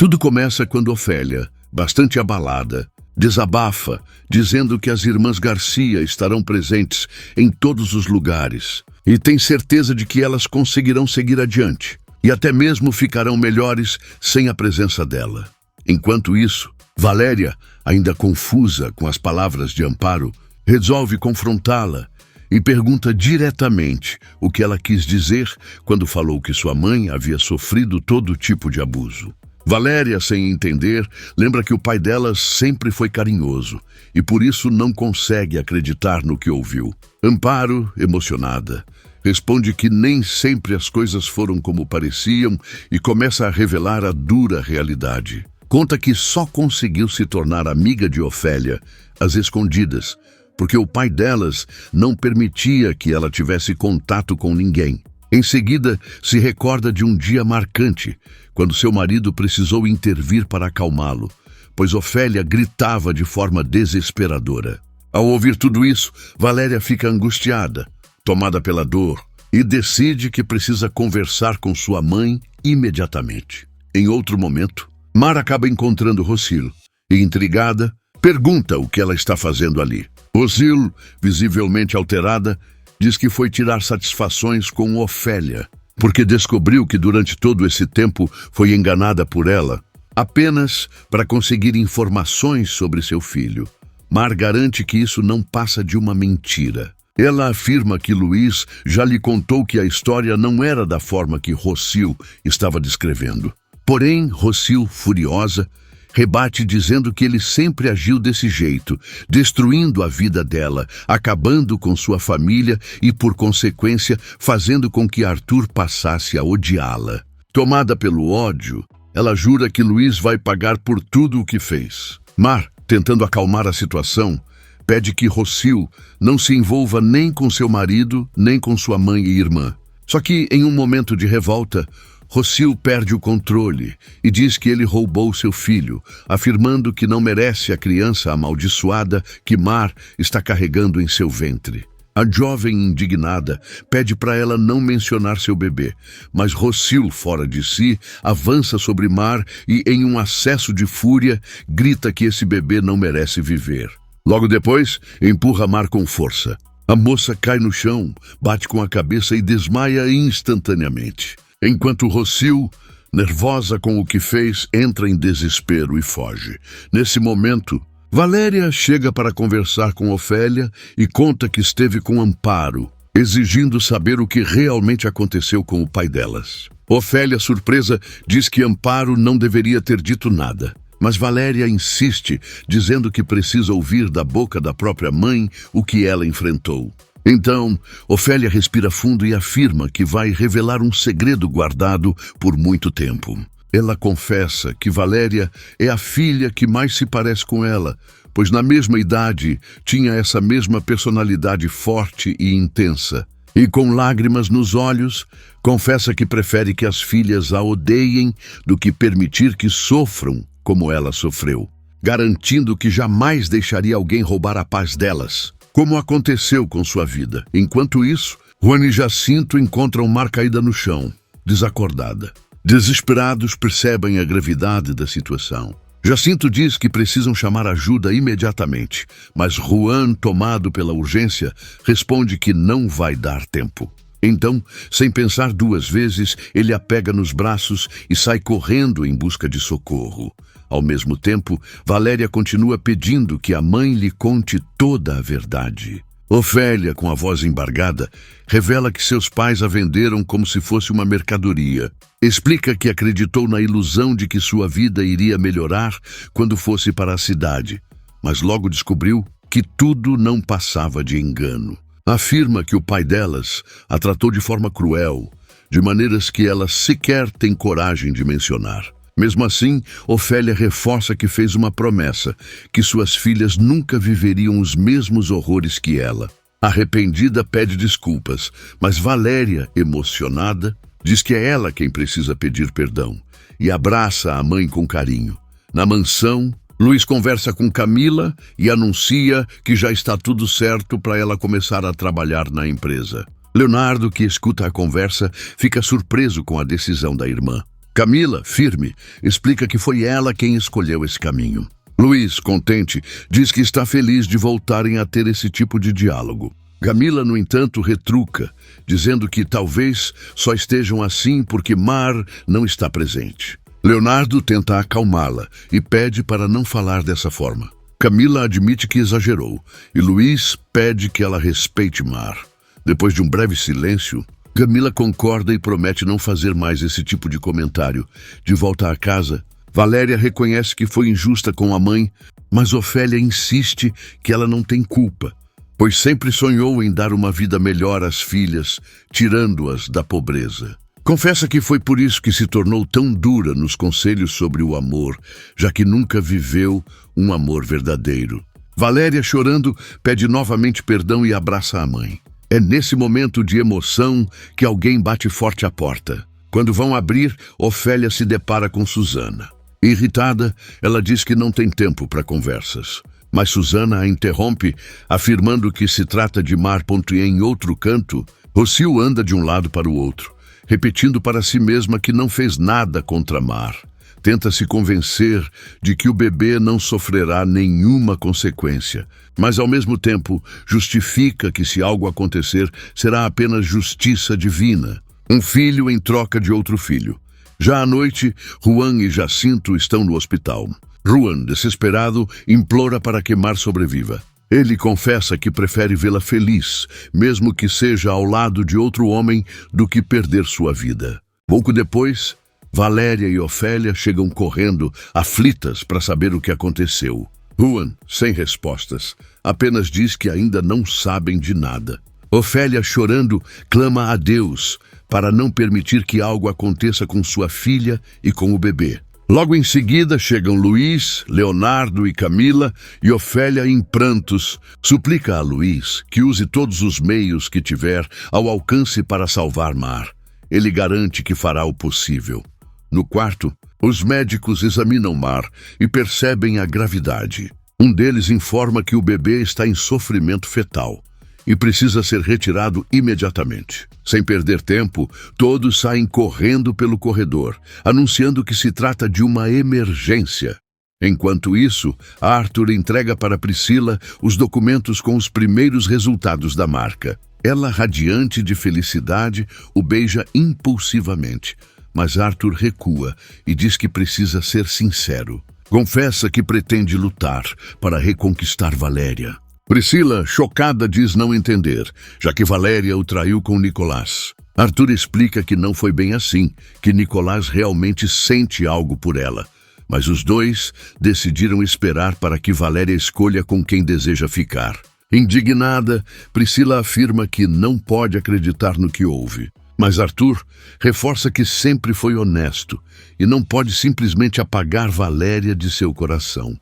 Tudo começa quando Ofélia, bastante abalada, desabafa, dizendo que as irmãs Garcia estarão presentes em todos os lugares e tem certeza de que elas conseguirão seguir adiante e até mesmo ficarão melhores sem a presença dela. Enquanto isso, Valéria, ainda confusa com as palavras de Amparo, resolve confrontá-la e pergunta diretamente o que ela quis dizer quando falou que sua mãe havia sofrido todo tipo de abuso. Valéria, sem entender, lembra que o pai dela sempre foi carinhoso e por isso não consegue acreditar no que ouviu. Amparo, emocionada, responde que nem sempre as coisas foram como pareciam e começa a revelar a dura realidade. Conta que só conseguiu se tornar amiga de Ofélia às escondidas, porque o pai delas não permitia que ela tivesse contato com ninguém. Em seguida, se recorda de um dia marcante, quando seu marido precisou intervir para acalmá-lo, pois Ofélia gritava de forma desesperadora. Ao ouvir tudo isso, Valéria fica angustiada, tomada pela dor, e decide que precisa conversar com sua mãe imediatamente. Em outro momento, Mar acaba encontrando Rosil e, intrigada, pergunta o que ela está fazendo ali. Rosil, visivelmente alterada, diz que foi tirar satisfações com Ofélia, porque descobriu que durante todo esse tempo foi enganada por ela, apenas para conseguir informações sobre seu filho. Mar garante que isso não passa de uma mentira. Ela afirma que Luiz já lhe contou que a história não era da forma que Rosil estava descrevendo. Porém, Rosil, furiosa, rebate dizendo que ele sempre agiu desse jeito, destruindo a vida dela, acabando com sua família e, por consequência, fazendo com que Arthur passasse a odiá-la. Tomada pelo ódio, ela jura que Luiz vai pagar por tudo o que fez. Mar, tentando acalmar a situação, pede que Rosil não se envolva nem com seu marido, nem com sua mãe e irmã. Só que, em um momento de revolta, Rosil perde o controle e diz que ele roubou seu filho, afirmando que não merece a criança amaldiçoada que Mar está carregando em seu ventre. A jovem, indignada, pede para ela não mencionar seu bebê, mas Rosil, fora de si, avança sobre Mar e, em um acesso de fúria, grita que esse bebê não merece viver. Logo depois, empurra Mar com força. A moça cai no chão, bate com a cabeça e desmaia instantaneamente. Enquanto Rosil, nervosa com o que fez, entra em desespero e foge. Nesse momento, Valéria chega para conversar com Ofélia e conta que esteve com Amparo, exigindo saber o que realmente aconteceu com o pai delas. Ofélia, surpresa, diz que Amparo não deveria ter dito nada, mas Valéria insiste, dizendo que precisa ouvir da boca da própria mãe o que ela enfrentou. Então, Ofélia respira fundo e afirma que vai revelar um segredo guardado por muito tempo. Ela confessa que Valéria é a filha que mais se parece com ela, pois na mesma idade tinha essa mesma personalidade forte e intensa. E com lágrimas nos olhos, confessa que prefere que as filhas a odeiem do que permitir que sofram como ela sofreu, garantindo que jamais deixaria alguém roubar a paz delas, como aconteceu com sua vida. Enquanto isso, Juan e Jacinto encontram Mar caída no chão, desacordada. Desesperados, percebem a gravidade da situação. Jacinto diz que precisam chamar ajuda imediatamente, mas Juan, tomado pela urgência, responde que não vai dar tempo. Então, sem pensar duas vezes, ele a pega nos braços e sai correndo em busca de socorro. Ao mesmo tempo, Valéria continua pedindo que a mãe lhe conte toda a verdade. Ofélia, com a voz embargada, revela que seus pais a venderam como se fosse uma mercadoria. Explica que acreditou na ilusão de que sua vida iria melhorar quando fosse para a cidade, mas logo descobriu que tudo não passava de engano. Afirma que o pai delas a tratou de forma cruel, de maneiras que ela sequer tem coragem de mencionar. Mesmo assim, Ofélia reforça que fez uma promessa, que suas filhas nunca viveriam os mesmos horrores que ela. Arrependida, pede desculpas, mas Valéria, emocionada, diz que é ela quem precisa pedir perdão e abraça a mãe com carinho. Na mansão, Luiz conversa com Camila e anuncia que já está tudo certo para ela começar a trabalhar na empresa. Leonardo, que escuta a conversa, fica surpreso com a decisão da irmã. Camila, firme, explica que foi ela quem escolheu esse caminho. Luiz, contente, diz que está feliz de voltarem a ter esse tipo de diálogo. Camila, no entanto, retruca, dizendo que talvez só estejam assim porque Mar não está presente. Leonardo tenta acalmá-la e pede para não falar dessa forma. Camila admite que exagerou e Luiz pede que ela respeite Mar. Depois de um breve silêncio, Camila concorda e promete não fazer mais esse tipo de comentário. De volta à casa, Valéria reconhece que foi injusta com a mãe, mas Ofélia insiste que ela não tem culpa, pois sempre sonhou em dar uma vida melhor às filhas, tirando-as da pobreza. Confessa que foi por isso que se tornou tão dura nos conselhos sobre o amor, já que nunca viveu um amor verdadeiro. Valéria, chorando, pede novamente perdão e abraça a mãe. É nesse momento de emoção que alguém bate forte à porta. Quando vão abrir, Ofélia se depara com Susana. Irritada, ela diz que não tem tempo para conversas. Mas Susana a interrompe, afirmando que se trata de Mar. Em outro canto, Rocio anda de um lado para o outro, repetindo para si mesma que não fez nada contra Mar. Tenta se convencer de que o bebê não sofrerá nenhuma consequência, mas ao mesmo tempo justifica que se algo acontecer, será apenas justiça divina. Um filho em troca de outro filho. Já à noite, Juan e Jacinto estão no hospital. Juan, desesperado, implora para que Mar sobreviva. Ele confessa que prefere vê-la feliz, mesmo que seja ao lado de outro homem, do que perder sua vida. Pouco depois, Valéria e Ofélia chegam correndo, aflitas para saber o que aconteceu. Juan, sem respostas, apenas diz que ainda não sabem de nada. Ofélia, chorando, clama a Deus para não permitir que algo aconteça com sua filha e com o bebê. Logo em seguida chegam Luiz, Leonardo e Camila, e Ofélia, em prantos, suplica a Luiz que use todos os meios que tiver ao alcance para salvar Mar. Ele garante que fará o possível. No quarto, os médicos examinam Mar e percebem a gravidade. Um deles informa que o bebê está em sofrimento fetal e precisa ser retirado imediatamente. Sem perder tempo, todos saem correndo pelo corredor, anunciando que se trata de uma emergência. Enquanto isso, Arthur entrega para Priscila os documentos com os primeiros resultados da marca. Ela, radiante de felicidade, o beija impulsivamente, mas Arthur recua e diz que precisa ser sincero. Confessa que pretende lutar para reconquistar Valéria. Priscila, chocada, diz não entender, já que Valéria o traiu com Nicolás. Arthur explica que não foi bem assim, que Nicolás realmente sente algo por ela. Mas os dois decidiram esperar para que Valéria escolha com quem deseja ficar. Indignada, Priscila afirma que não pode acreditar no que houve. Mas Arthur reforça que sempre foi honesto e não pode simplesmente apagar Valéria de seu coração.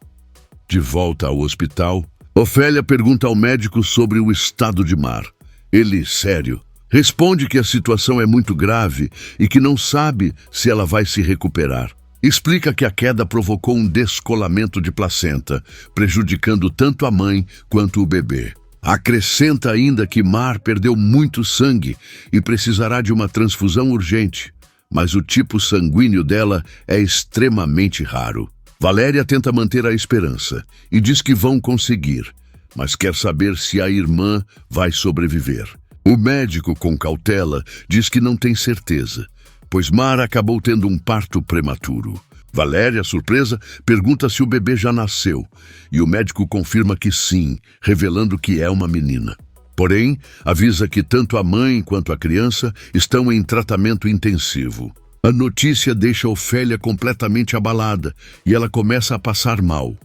De volta ao hospital, Ofélia pergunta ao médico sobre o estado de Mar. Ele, sério, responde que a situação é muito grave e que não sabe se ela vai se recuperar. Explica que a queda provocou um descolamento de placenta, prejudicando tanto a mãe quanto o bebê. Acrescenta ainda que Mar perdeu muito sangue e precisará de uma transfusão urgente, mas o tipo sanguíneo dela é extremamente raro. Valéria tenta manter a esperança e diz que vão conseguir, mas quer saber se a irmã vai sobreviver. O médico, com cautela, diz que não tem certeza, pois Mar acabou tendo um parto prematuro. Valéria, surpresa, pergunta se o bebê já nasceu, e o médico confirma que sim, revelando que é uma menina. Porém, avisa que tanto a mãe quanto a criança estão em tratamento intensivo. A notícia deixa Ofélia completamente abalada e ela começa a passar mal.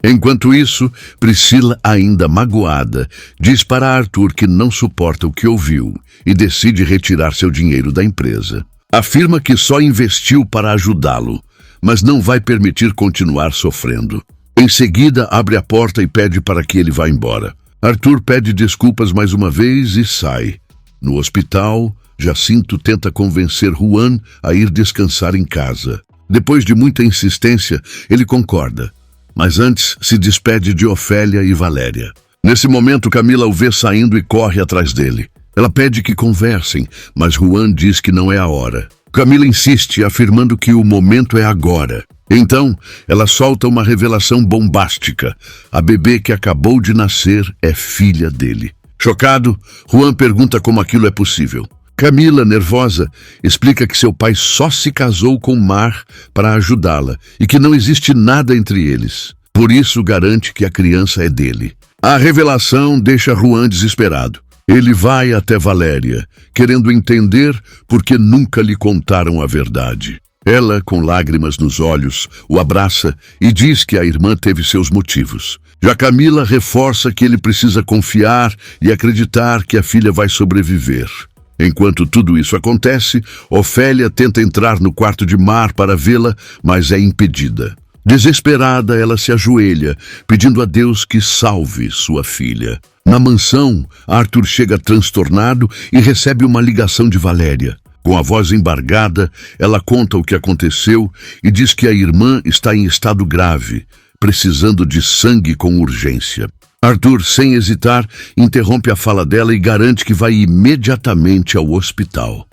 Enquanto isso, Priscila, ainda magoada, diz para Arthur que não suporta o que ouviu e decide retirar seu dinheiro da empresa. Afirma que só investiu para ajudá-lo, mas não vai permitir continuar sofrendo. Em seguida, abre a porta e pede para que ele vá embora. Arthur pede desculpas mais uma vez e sai. No hospital, Jacinto tenta convencer Juan a ir descansar em casa. Depois de muita insistência, ele concorda, mas antes se despede de Ofélia e Valéria. Nesse momento, Camila o vê saindo e corre atrás dele. Ela pede que conversem, mas Juan diz que não é a hora. Camila insiste, afirmando que o momento é agora. Então, ela solta uma revelação bombástica. A bebê que acabou de nascer é filha dele. Chocado, Juan pergunta como aquilo é possível. Camila, nervosa, explica que seu pai só se casou com Mar para ajudá-la e que não existe nada entre eles. Por isso, garante que a criança é dele. A revelação deixa Juan desesperado. Ele vai até Valéria, querendo entender por que nunca lhe contaram a verdade. Ela, com lágrimas nos olhos, o abraça e diz que a irmã teve seus motivos. Já Camila reforça que ele precisa confiar e acreditar que a filha vai sobreviver. Enquanto tudo isso acontece, Ofélia tenta entrar no quarto de Mar para vê-la, mas é impedida. Desesperada, ela se ajoelha, pedindo a Deus que salve sua filha. Na mansão, Arthur chega transtornado e recebe uma ligação de Valéria. Com a voz embargada, ela conta o que aconteceu e diz que a irmã está em estado grave, precisando de sangue com urgência. Arthur, sem hesitar, interrompe a fala dela e garante que vai imediatamente ao hospital.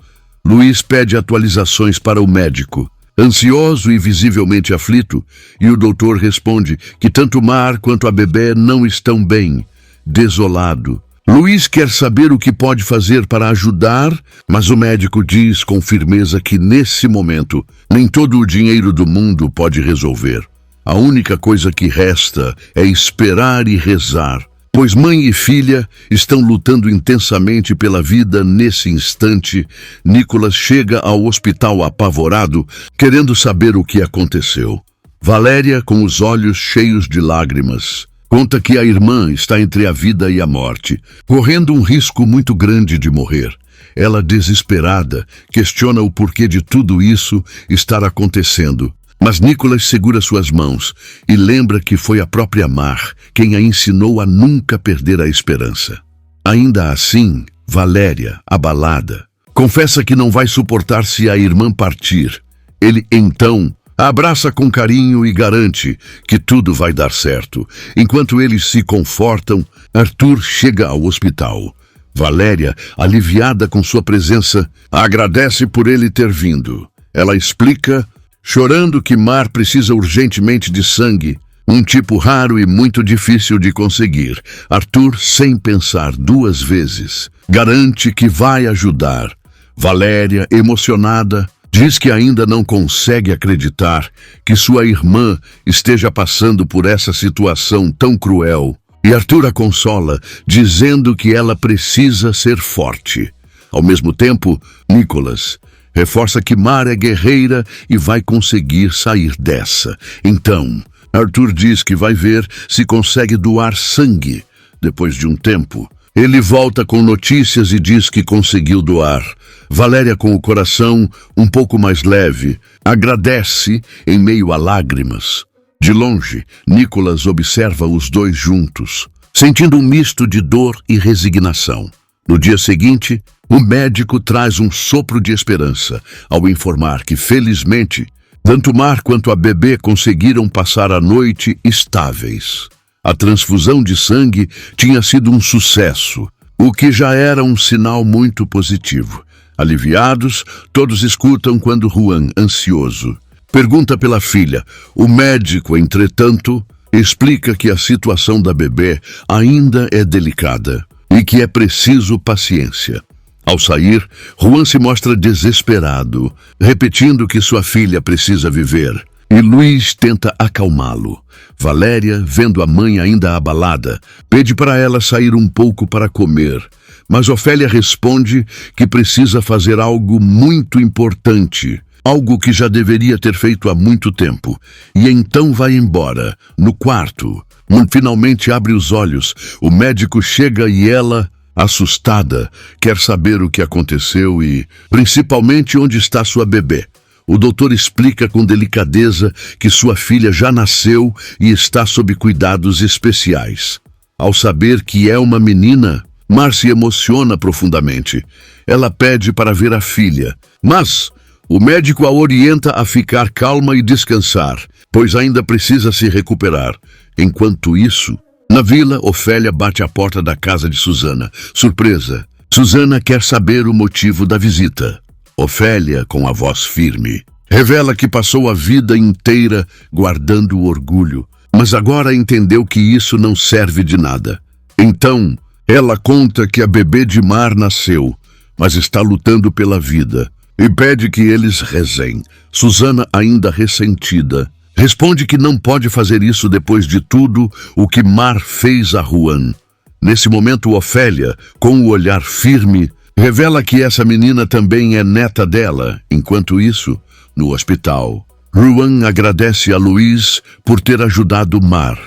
Luiz pede atualizações para o médico. Ansioso e visivelmente aflito, e o doutor responde que tanto Mar quanto a bebê não estão bem. Desolado, Luiz quer saber o que pode fazer para ajudar, mas o médico diz com firmeza que nesse momento nem todo o dinheiro do mundo pode resolver. A única coisa que resta é esperar e rezar, pois mãe e filha estão lutando intensamente pela vida nesse instante. Nicolas chega ao hospital apavorado, querendo saber o que aconteceu. Valéria, com os olhos cheios de lágrimas, conta que a irmã está entre a vida e a morte, correndo um risco muito grande de morrer. Ela, desesperada, questiona o porquê de tudo isso estar acontecendo. Mas Nicolas segura suas mãos e lembra que foi a própria Mar quem a ensinou a nunca perder a esperança. Ainda assim, Valéria, abalada, confessa que não vai suportar se a irmã partir. Ele, então, a abraça com carinho e garante que tudo vai dar certo. Enquanto eles se confortam, Arthur chega ao hospital. Valéria, aliviada com sua presença, agradece por ele ter vindo. Ela explica, chorando, que Mar precisa urgentemente de sangue, um tipo raro e muito difícil de conseguir. Arthur, sem pensar duas vezes, garante que vai ajudar. Valéria, emocionada, diz que ainda não consegue acreditar que sua irmã esteja passando por essa situação tão cruel. E Arthur a consola, dizendo que ela precisa ser forte. Ao mesmo tempo, Nicolas reforça que Mar é guerreira e vai conseguir sair dessa. Então, Arthur diz que vai ver se consegue doar sangue. Depois de um tempo, ele volta com notícias e diz que conseguiu doar. Valéria, com o coração um pouco mais leve, agradece em meio a lágrimas. De longe, Nicolas observa os dois juntos, sentindo um misto de dor e resignação. No dia seguinte, o médico traz um sopro de esperança ao informar que, felizmente, tanto Mar quanto a bebê conseguiram passar a noite estáveis. A transfusão de sangue tinha sido um sucesso, o que já era um sinal muito positivo. Aliviados, todos escutam quando Juan, ansioso, pergunta pela filha. O médico, entretanto, explica que a situação da bebê ainda é delicada e que é preciso paciência. Ao sair, Juan se mostra desesperado, repetindo que sua filha precisa viver, e Luiz tenta acalmá-lo. Valéria, vendo a mãe ainda abalada, pede para ela sair um pouco para comer, mas Ofélia responde que precisa fazer algo muito importante, algo que já deveria ter feito há muito tempo, e então vai embora. No quarto, finalmente abre os olhos, o médico chega e ela, assustada, quer saber o que aconteceu e, principalmente, onde está sua bebê. O doutor explica com delicadeza que sua filha já nasceu e está sob cuidados especiais. Ao saber que é uma menina, Mar se emociona profundamente. Ela pede para ver a filha, mas o médico a orienta a ficar calma e descansar, pois ainda precisa se recuperar. Enquanto isso, na vila, Ofélia bate à porta da casa de Susana. Surpresa, Susana quer saber o motivo da visita. Ofélia, com a voz firme, revela que passou a vida inteira guardando o orgulho, mas agora entendeu que isso não serve de nada. Então, ela conta que a bebê de Mar nasceu, mas está lutando pela vida, e pede que eles rezem. Susana, ainda ressentida, responde que não pode fazer isso depois de tudo o que Mar fez a Juan. Nesse momento, Ofélia, com o olhar firme, revela que essa menina também é neta dela. Enquanto isso, no hospital, Juan agradece a Luiz por ter ajudado Mar.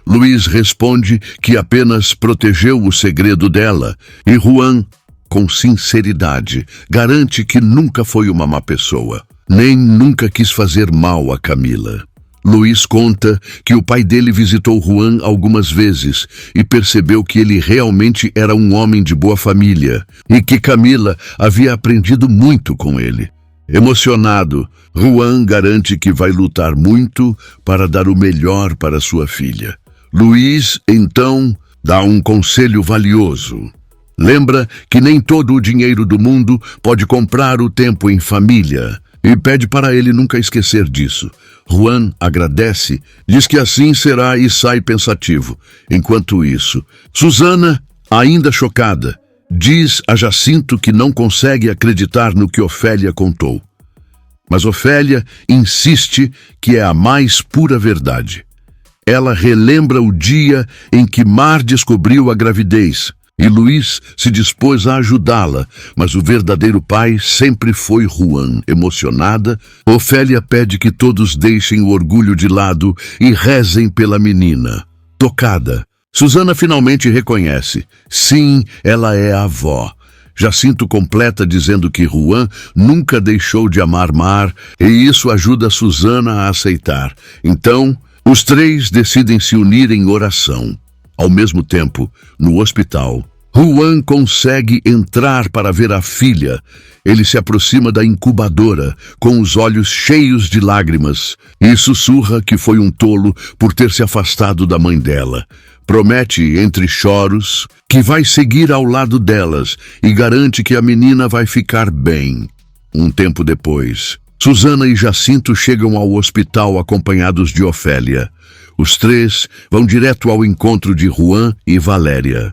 Luiz responde que apenas protegeu o segredo dela, e Juan, com sinceridade, garante que nunca foi uma má pessoa, nem nunca quis fazer mal a Camila. Luiz conta que o pai dele visitou Juan algumas vezes e percebeu que ele realmente era um homem de boa família e que Camila havia aprendido muito com ele. Emocionado, Juan garante que vai lutar muito para dar o melhor para sua filha. Luiz, então, dá um conselho valioso. Lembra que nem todo o dinheiro do mundo pode comprar o tempo em família e pede para ele nunca esquecer disso. Juan agradece, diz que assim será e sai pensativo. Enquanto isso, Susana, ainda chocada, diz a Jacinto que não consegue acreditar no que Ofélia contou. Mas Ofélia insiste que é a mais pura verdade. Ela relembra o dia em que Mar descobriu a gravidez e Luiz se dispôs a ajudá-la, mas o verdadeiro pai sempre foi Juan. Emocionada, Ofélia pede que todos deixem o orgulho de lado e rezem pela menina. Tocada, Susana finalmente reconhece. Sim, ela é a avó. Jacinto completa dizendo que Juan nunca deixou de amar Mar e isso ajuda Susana a aceitar. Então, os três decidem se unir em oração. Ao mesmo tempo, no hospital, Juan consegue entrar para ver a filha. Ele se aproxima da incubadora, com os olhos cheios de lágrimas, e sussurra que foi um tolo por ter se afastado da mãe dela. Promete, entre choros, que vai seguir ao lado delas e garante que a menina vai ficar bem. Um tempo depois, Susana e Jacinto chegam ao hospital acompanhados de Ofélia. Os três vão direto ao encontro de Juan e Valéria.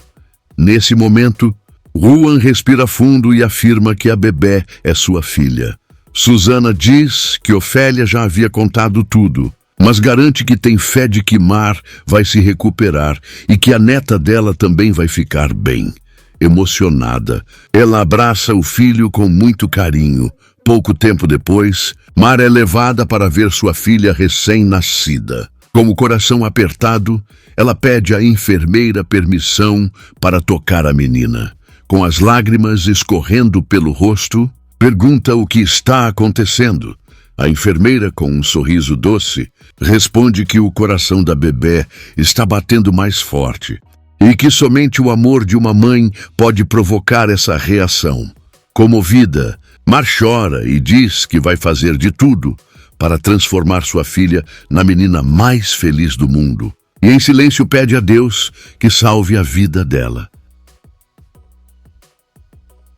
Nesse momento, Juan respira fundo e afirma que a bebê é sua filha. Susana diz que Ofélia já havia contado tudo, mas garante que tem fé de que Mar vai se recuperar e que a neta dela também vai ficar bem. Emocionada, ela abraça o filho com muito carinho. Pouco tempo depois, Mar é levada para ver sua filha recém-nascida. Com o coração apertado, ela pede à enfermeira permissão para tocar a menina. Com as lágrimas escorrendo pelo rosto, pergunta o que está acontecendo. A enfermeira, com um sorriso doce, responde que o coração da bebê está batendo mais forte e que somente o amor de uma mãe pode provocar essa reação. Comovida, Mar chora e diz que vai fazer de tudo para transformar sua filha na menina mais feliz do mundo. E em silêncio pede a Deus que salve a vida dela.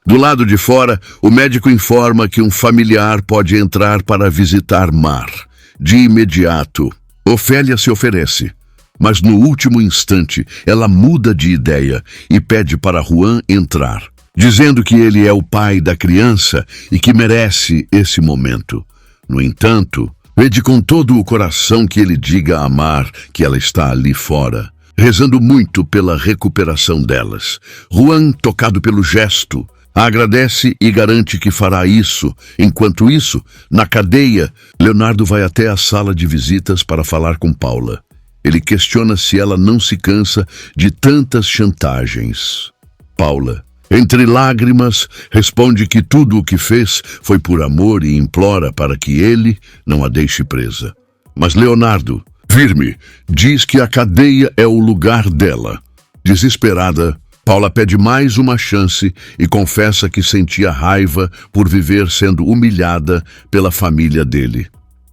Do lado de fora, o médico informa que um familiar pode entrar para visitar Mar. De imediato, Ofélia se oferece. Mas no último instante, ela muda de ideia e pede para Juan entrar, dizendo que ele é o pai da criança e que merece esse momento. No entanto, pede com todo o coração que ele diga a Mar que ela está ali fora, rezando muito pela recuperação delas. Juan, tocado pelo gesto, agradece e garante que fará isso. Enquanto isso, na cadeia, Leonardo vai até a sala de visitas para falar com Paula. Ele questiona se ela não se cansa de tantas chantagens. Paula, entre lágrimas, responde que tudo o que fez foi por amor e implora para que ele não a deixe presa. Mas Leonardo, firme, diz que a cadeia é o lugar dela. Desesperada, Paula pede mais uma chance e confessa que sentia raiva por viver sendo humilhada pela família dele.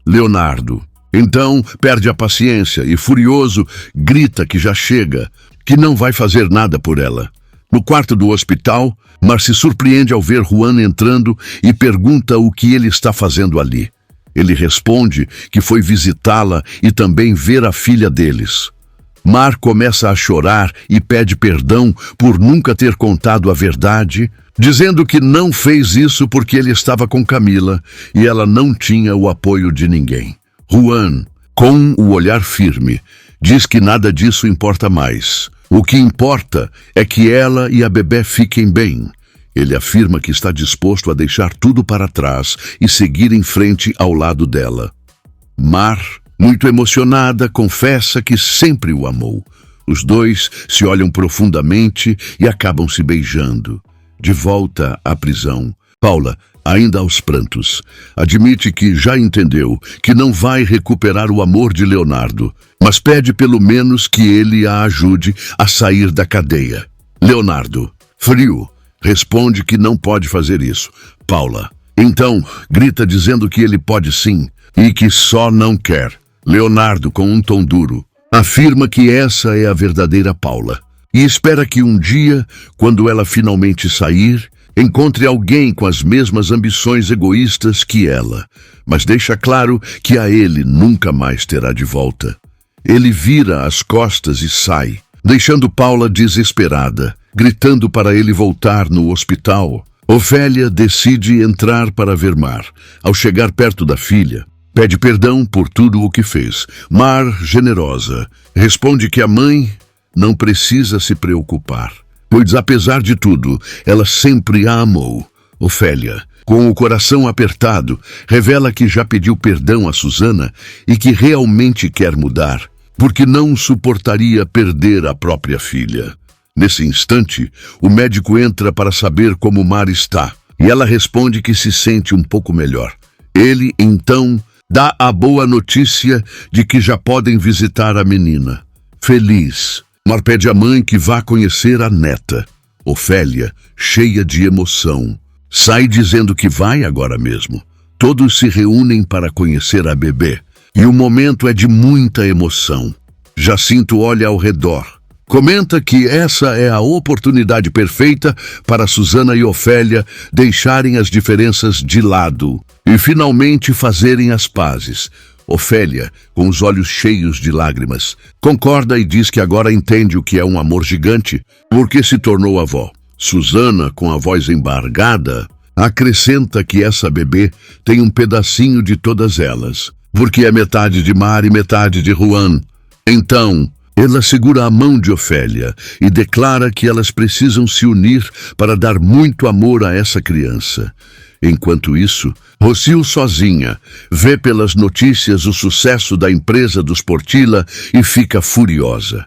Leonardo, então, perde a paciência e, furioso, grita que já chega, que não vai fazer nada por ela. No quarto do hospital, Mar se surpreende ao ver Juan entrando e pergunta o que ele está fazendo ali. Ele responde que foi visitá-la e também ver a filha deles. Mar começa a chorar e pede perdão por nunca ter contado a verdade, dizendo que não fez isso porque ele estava com Camila e ela não tinha o apoio de ninguém. Juan, com o olhar firme, diz que nada disso importa mais. O que importa é que ela e a bebê fiquem bem. Ele afirma que está disposto a deixar tudo para trás e seguir em frente ao lado dela. Mar, muito emocionada, confessa que sempre o amou. Os dois se olham profundamente e acabam se beijando. De volta à prisão, Paula, ainda aos prantos, admite que já entendeu que não vai recuperar o amor de Leonardo, mas pede pelo menos que ele a ajude a sair da cadeia. Leonardo, frio, responde que não pode fazer isso. Paula, então, grita dizendo que ele pode sim e que só não quer. Leonardo, com um tom duro, afirma que essa é a verdadeira Paula e espera que um dia, quando ela finalmente sair, encontre alguém com as mesmas ambições egoístas que ela, mas deixa claro que a ele nunca mais terá de volta. Ele vira as costas e sai, deixando Paula desesperada, gritando para ele voltar no hospital. Ofélia decide entrar para ver Mar. Ao chegar perto da filha, pede perdão por tudo o que fez. Mar, generosa, responde que a mãe não precisa se preocupar, pois apesar de tudo, ela sempre a amou. Ofélia, com o coração apertado, revela que já pediu perdão a Susana e que realmente quer mudar, porque não suportaria perder a própria filha. Nesse instante, o médico entra para saber como Mar está, e ela responde que se sente um pouco melhor. Ele, então, dá a boa notícia de que já podem visitar a menina. Feliz, Mar pede à mãe que vá conhecer a neta. Ofélia, cheia de emoção, sai dizendo que vai agora mesmo. Todos se reúnem para conhecer a bebê, e o momento é de muita emoção. Jacinto olha ao redor. Comenta que essa é a oportunidade perfeita para Susana e Ofélia deixarem as diferenças de lado e finalmente fazerem as pazes. Ofélia, com os olhos cheios de lágrimas, concorda e diz que agora entende o que é um amor gigante, porque se tornou avó. Susana, com a voz embargada, acrescenta que essa bebê tem um pedacinho de todas elas, porque é metade de Mar e metade de Juan. Então, ela segura a mão de Ofélia e declara que elas precisam se unir para dar muito amor a essa criança. Enquanto isso, Rocio, sozinha, vê pelas notícias o sucesso da empresa dos Portilla e fica furiosa.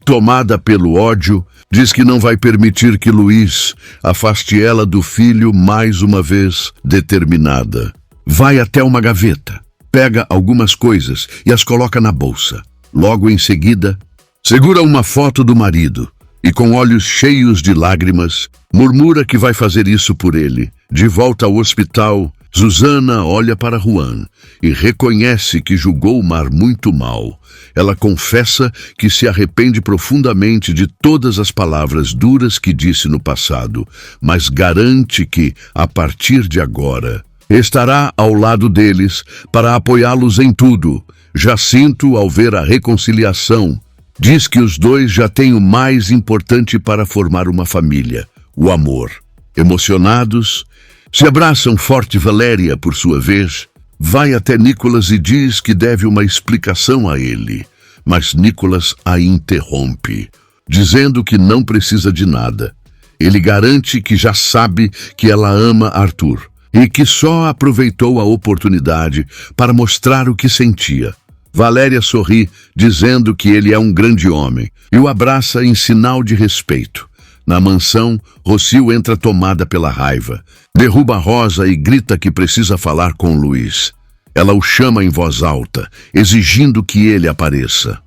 Tomada pelo ódio, diz que não vai permitir que Luiz afaste ela do filho mais uma vez, determinada. Vai até uma gaveta, pega algumas coisas e as coloca na bolsa. Logo em seguida, segura uma foto do marido e, com olhos cheios de lágrimas, murmura que vai fazer isso por ele. De volta ao hospital, Susana olha para Juan e reconhece que julgou Mar muito mal. Ela confessa que se arrepende profundamente de todas as palavras duras que disse no passado, mas garante que, a partir de agora, estará ao lado deles para apoiá-los em tudo. Jacinto, ao ver a reconciliação, diz que os dois já têm o mais importante para formar uma família, o amor. Emocionados, se abraçam forte. Valéria, por sua vez, vai até Nicolas e diz que deve uma explicação a ele, mas Nicolas a interrompe, dizendo que não precisa de nada. Ele garante que já sabe que ela ama Arthur e que só aproveitou a oportunidade para mostrar o que sentia. Valéria sorri, dizendo que ele é um grande homem, e o abraça em sinal de respeito. Na mansão, Rocio entra tomada pela raiva, derruba Rosa e grita que precisa falar com Luiz. Ela o chama em voz alta, exigindo que ele apareça.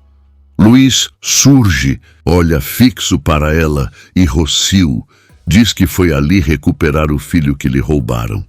Luiz surge, olha fixo para ela e Rocio diz que foi ali recuperar o filho que lhe roubaram.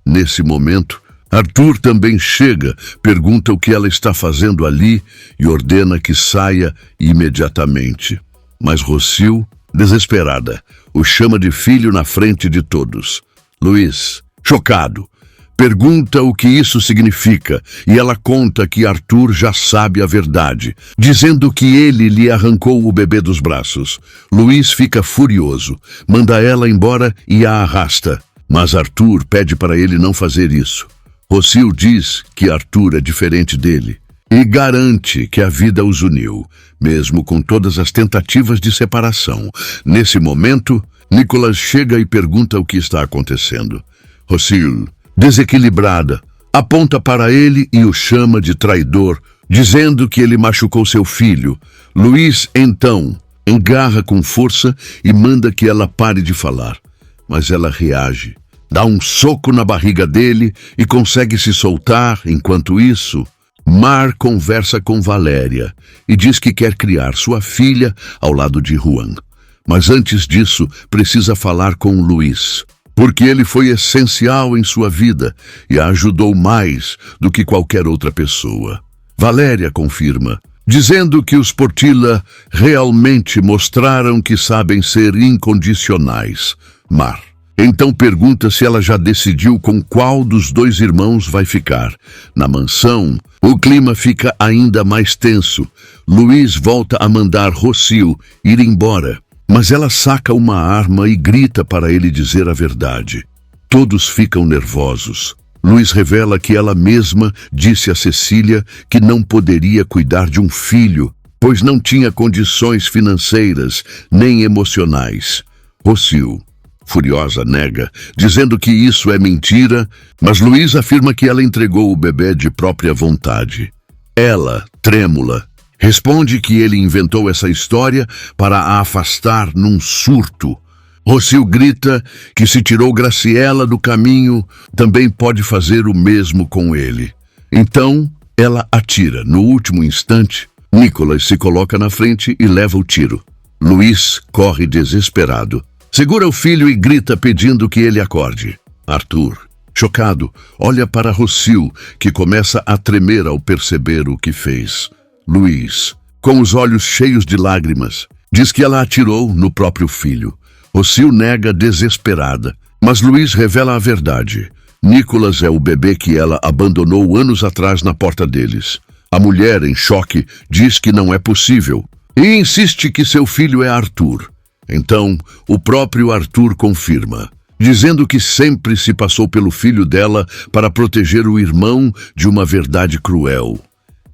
Nesse momento, Arthur também chega, pergunta o que ela está fazendo ali e ordena que saia imediatamente. Mas Rocio Desesperada, o chama de filho na frente de todos. Luís, chocado, pergunta o que isso significa e ela conta que Arthur já sabe a verdade, dizendo que ele lhe arrancou o bebê dos braços. Luís fica furioso, manda ela embora e a arrasta, mas Arthur pede para ele não fazer isso. Rocio diz que Arthur é diferente dele e garante que a vida os uniu, mesmo com todas as tentativas de separação. Nesse momento, Nicholas chega e pergunta o que está acontecendo. Rocio, desequilibrada, aponta para ele e o chama de traidor, dizendo que ele machucou seu filho. Luís, então, engarra com força e manda que ela pare de falar. Mas ela reage, dá um soco na barriga dele e consegue se soltar. Enquanto isso, Mar conversa com Valéria e diz que quer criar sua filha ao lado de Juan. Mas antes disso, precisa falar com Luís, porque ele foi essencial em sua vida e a ajudou mais do que qualquer outra pessoa. Valéria confirma, dizendo que os Portilla realmente mostraram que sabem ser incondicionais. Mar então pergunta se ela já decidiu com qual dos dois irmãos vai ficar. Na mansão, o clima fica ainda mais tenso. Luís volta a mandar Rocio ir embora, mas ela saca uma arma e grita para ele dizer a verdade. Todos ficam nervosos. Luís revela que ela mesma disse a Cecília que não poderia cuidar de um filho, pois não tinha condições financeiras nem emocionais. Rocio, furiosa, nega, dizendo que isso é mentira, mas Luís afirma que ela entregou o bebê de própria vontade. Ela, trêmula, responde que ele inventou essa história para a afastar num surto. Rocio grita que se tirou Graciela do caminho, também pode fazer o mesmo com ele. Então, ela atira. No último instante, Nicholas se coloca na frente e leva o tiro. Luís corre desesperado. Segura o filho e grita pedindo que ele acorde. Arthur, chocado, olha para Rocio, que começa a tremer ao perceber o que fez. Luís, com os olhos cheios de lágrimas, diz que ela atirou no próprio filho. Rocio nega desesperada, mas Luís revela a verdade. Nicholas é o bebê que ela abandonou anos atrás na porta deles. A mulher, em choque, diz que não é possível e insiste que seu filho é Arthur. Então, o próprio Arthur confirma, dizendo que sempre se passou pelo filho dela para proteger o irmão de uma verdade cruel.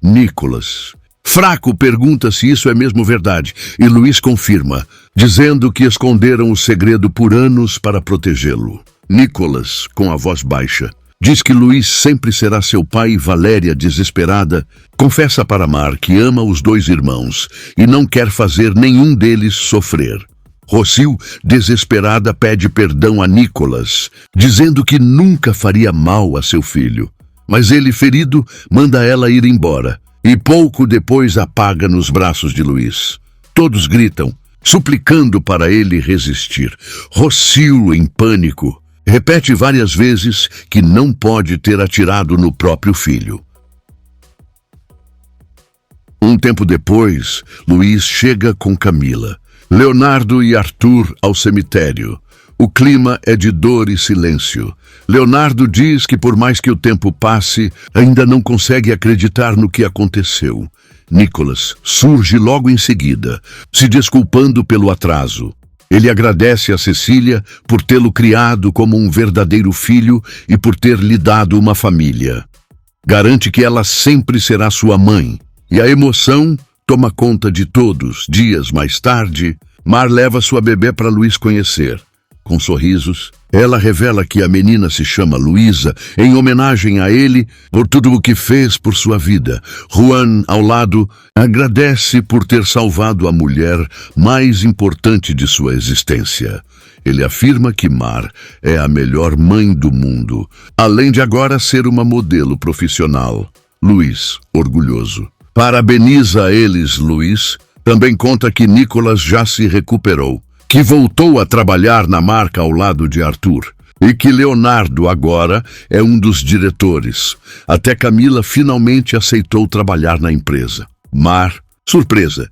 Nicholas, fraco, pergunta se isso é mesmo verdade, e Luís confirma, dizendo que esconderam o segredo por anos para protegê-lo. Nicholas, com a voz baixa, diz que Luís sempre será seu pai e Valéria, desesperada, confessa para Mar que ama os dois irmãos e não quer fazer nenhum deles sofrer. Rocio, desesperada, pede perdão a Nicholas, dizendo que nunca faria mal a seu filho. Mas ele, ferido, manda ela ir embora e pouco depois apaga nos braços de Luís. Todos gritam, suplicando para ele resistir. Rocio, em pânico, repete várias vezes que não pode ter atirado no próprio filho. Um tempo depois, Luís chega com Camila, Leonardo e Arthur ao cemitério. O clima é de dor e silêncio. Leonardo diz que por mais que o tempo passe, ainda não consegue acreditar no que aconteceu. Nicholas surge logo em seguida, se desculpando pelo atraso. Ele agradece a Cecília por tê-lo criado como um verdadeiro filho e por ter lhe dado uma família. Garante que ela sempre será sua mãe. E a emoção toma conta de todos. Dias mais tarde, Mar leva sua bebê para Luís conhecer. Com sorrisos, ela revela que a menina se chama Luísa, em homenagem a ele por tudo o que fez por sua vida. Juan, ao lado, agradece por ter salvado a mulher mais importante de sua existência. Ele afirma que Mar é a melhor mãe do mundo, além de agora ser uma modelo profissional. Luís, orgulhoso, parabeniza eles. Luís também conta que Nicholas já se recuperou, que voltou a trabalhar na marca ao lado de Arthur e que Leonardo agora é um dos diretores. Até Camila finalmente aceitou trabalhar na empresa. Mar, surpresa,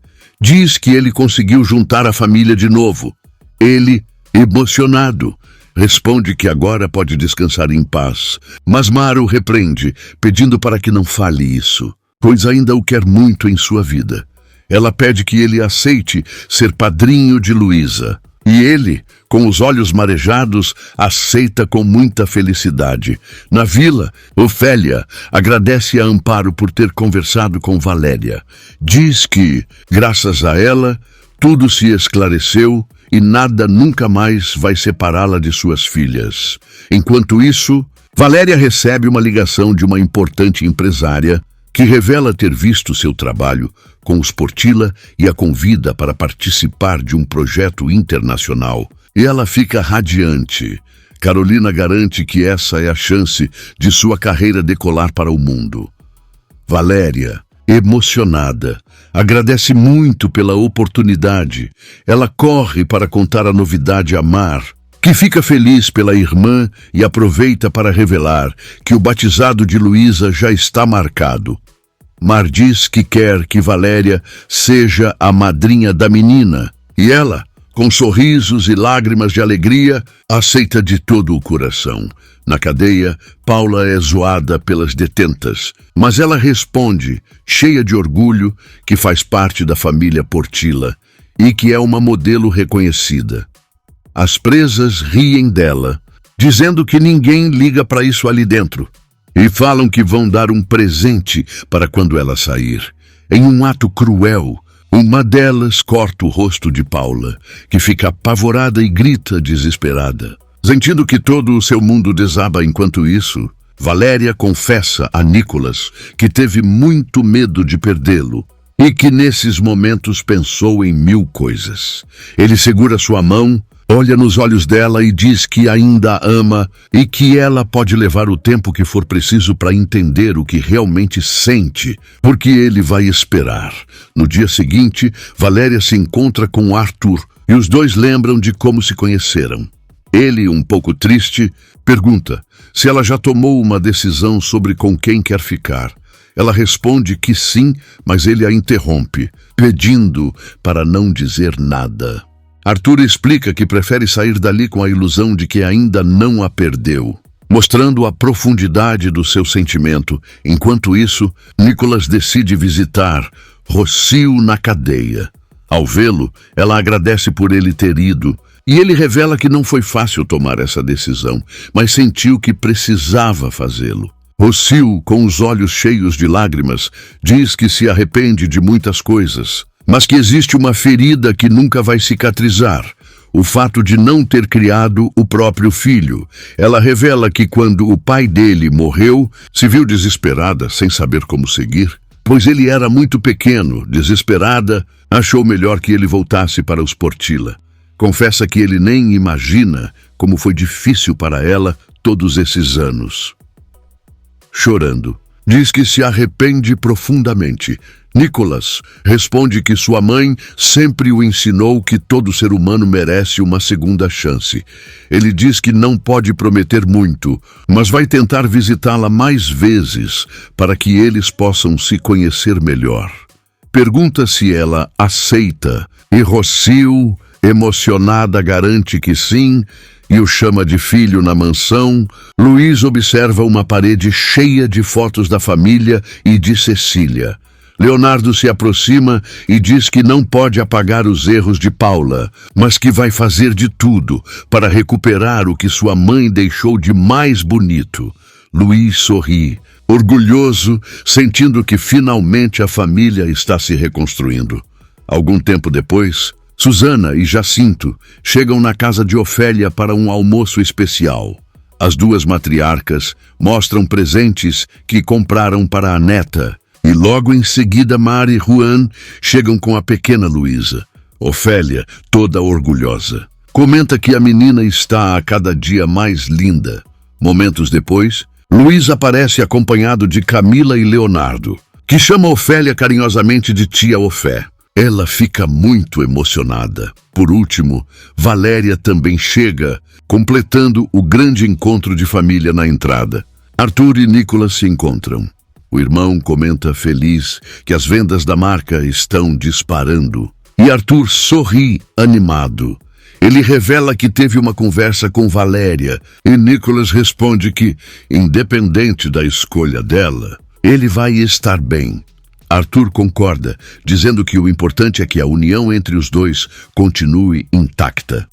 Diz que ele conseguiu juntar a família de novo. Ele, emocionado, responde que agora pode descansar em paz. Mas Mara o repreende, pedindo para que não fale isso, pois ainda o quer muito em sua vida. Ela pede que ele aceite ser padrinho de Luísa. E ele, com os olhos marejados, aceita com muita felicidade. Na vila, Ofélia agradece a Amparo por ter conversado com Valéria. Diz que, graças a ela, tudo se esclareceu e nada nunca mais vai separá-la de suas filhas. Enquanto isso, Valéria recebe uma ligação de uma importante empresária que revela ter visto seu trabalho com os Portilla e a convida para participar de um projeto internacional. E ela fica radiante. Carolina garante que essa é a chance de sua carreira decolar para o mundo. Valéria, emocionada, agradece muito pela oportunidade. Ela corre para contar a novidade a Mar, que fica feliz pela irmã e aproveita para revelar que o batizado de Luísa já está marcado. Mar diz que quer que Valéria seja a madrinha da menina, e ela, com sorrisos e lágrimas de alegria, aceita de todo o coração. Na cadeia, Paula é zoada pelas detentas, mas ela responde, cheia de orgulho, que faz parte da família Portilla e que é uma modelo reconhecida. As presas riem dela, dizendo que ninguém liga para isso ali dentro, e falam que vão dar um presente para quando ela sair. Em um ato cruel, uma delas corta o rosto de Paula, que fica apavorada e grita desesperada. Sentindo que todo o seu mundo desaba enquanto isso, Valéria confessa a Nicolas que teve muito medo de perdê-lo e que nesses momentos pensou em 1000 coisas. Ele segura sua mão, olha nos olhos dela e diz que ainda a ama e que ela pode levar o tempo que for preciso para entender o que realmente sente, porque ele vai esperar. No dia seguinte, Valéria se encontra com Arthur e os dois lembram de como se conheceram. Ele, um pouco triste, pergunta se ela já tomou uma decisão sobre com quem quer ficar. Ela responde que sim, mas ele a interrompe, pedindo para não dizer nada. Arthur explica que prefere sair dali com a ilusão de que ainda não a perdeu, mostrando a profundidade do seu sentimento. Enquanto isso, Nicolas decide visitar Rocio na cadeia. Ao vê-lo, ela agradece por ele ter ido, e ele revela que não foi fácil tomar essa decisão, mas sentiu que precisava fazê-lo. Rocio, com os olhos cheios de lágrimas, diz que se arrepende de muitas coisas, mas que existe uma ferida que nunca vai cicatrizar, o fato de não ter criado o próprio filho. Ela revela que quando o pai dele morreu, se viu desesperada, sem saber como seguir, pois ele era muito pequeno. Desesperada, achou melhor que ele voltasse para os Portilla. Confessa que ele nem imagina como foi difícil para ela todos esses anos. Chorando, diz que se arrepende profundamente. Nicolas responde que sua mãe sempre o ensinou que todo ser humano merece uma segunda chance. Ele diz que não pode prometer muito, mas vai tentar visitá-la mais vezes para que eles possam se conhecer melhor. Pergunta se ela aceita, e Rocio, emocionada, garante que sim, e o chama de filho na mansão. Luiz observa uma parede cheia de fotos da família e de Cecília. Leonardo se aproxima e diz que não pode apagar os erros de Paula, mas que vai fazer de tudo para recuperar o que sua mãe deixou de mais bonito. Luiz sorri, orgulhoso, sentindo que finalmente a família está se reconstruindo. Algum tempo depois, Susana e Jacinto chegam na casa de Ofélia para um almoço especial. As duas matriarcas mostram presentes que compraram para a neta, e logo em seguida Mara e Juan chegam com a pequena Luísa. Ofélia, toda orgulhosa, comenta que a menina está a cada dia mais linda. Momentos depois, Luiz aparece acompanhado de Camila e Leonardo, que chama Ofélia carinhosamente de tia Ofé. Ela fica muito emocionada. Por último, Valéria também chega, completando o grande encontro de família na entrada. Arthur e Nicolas se encontram. O irmão comenta feliz que as vendas da marca estão disparando. E Arthur sorri animado. Ele revela que teve uma conversa com Valéria e Nicholas responde que, independente da escolha dela, ele vai estar bem. Arthur concorda, dizendo que o importante é que a união entre os dois continue intacta.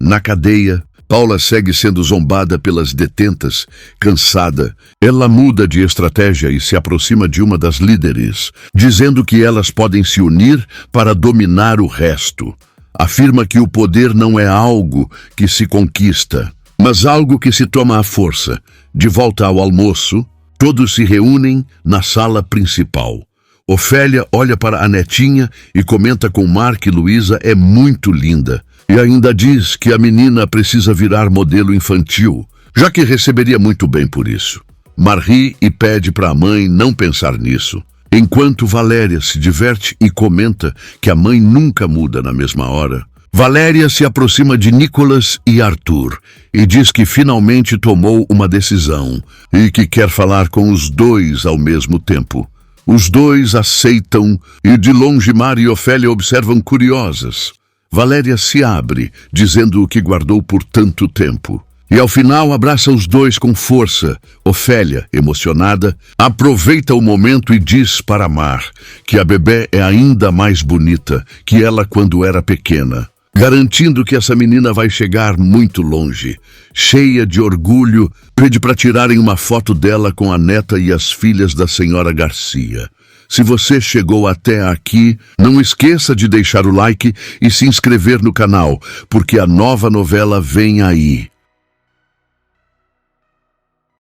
Na cadeia, Paula segue sendo zombada pelas detentas. Cansada, ela muda de estratégia e se aproxima de uma das líderes, dizendo que elas podem se unir para dominar o resto. Afirma que o poder não é algo que se conquista, mas algo que se toma à força. De volta ao almoço, todos se reúnem na sala principal. Ofélia olha para a netinha e comenta com Mark que Luísa é muito linda. E ainda diz que a menina precisa virar modelo infantil, já que receberia muito bem por isso. Mar ri e pede para a mãe não pensar nisso, enquanto Valéria se diverte e comenta que a mãe nunca muda na mesma hora. Valéria se aproxima de Nicholas e Arthur e diz que finalmente tomou uma decisão e que quer falar com os dois ao mesmo tempo. Os dois aceitam e de longe Mar e Ofélia observam curiosas. Valéria se abre, dizendo o que guardou por tanto tempo. E ao final abraça os dois com força. Ofélia, emocionada, aproveita o momento e diz para Mar que a bebê é ainda mais bonita que ela quando era pequena, garantindo que essa menina vai chegar muito longe. Cheia de orgulho, pede para tirarem uma foto dela com a neta e as filhas da senhora Garcia. Se você chegou até aqui, não esqueça de deixar o like e se inscrever no canal, porque a nova novela vem aí.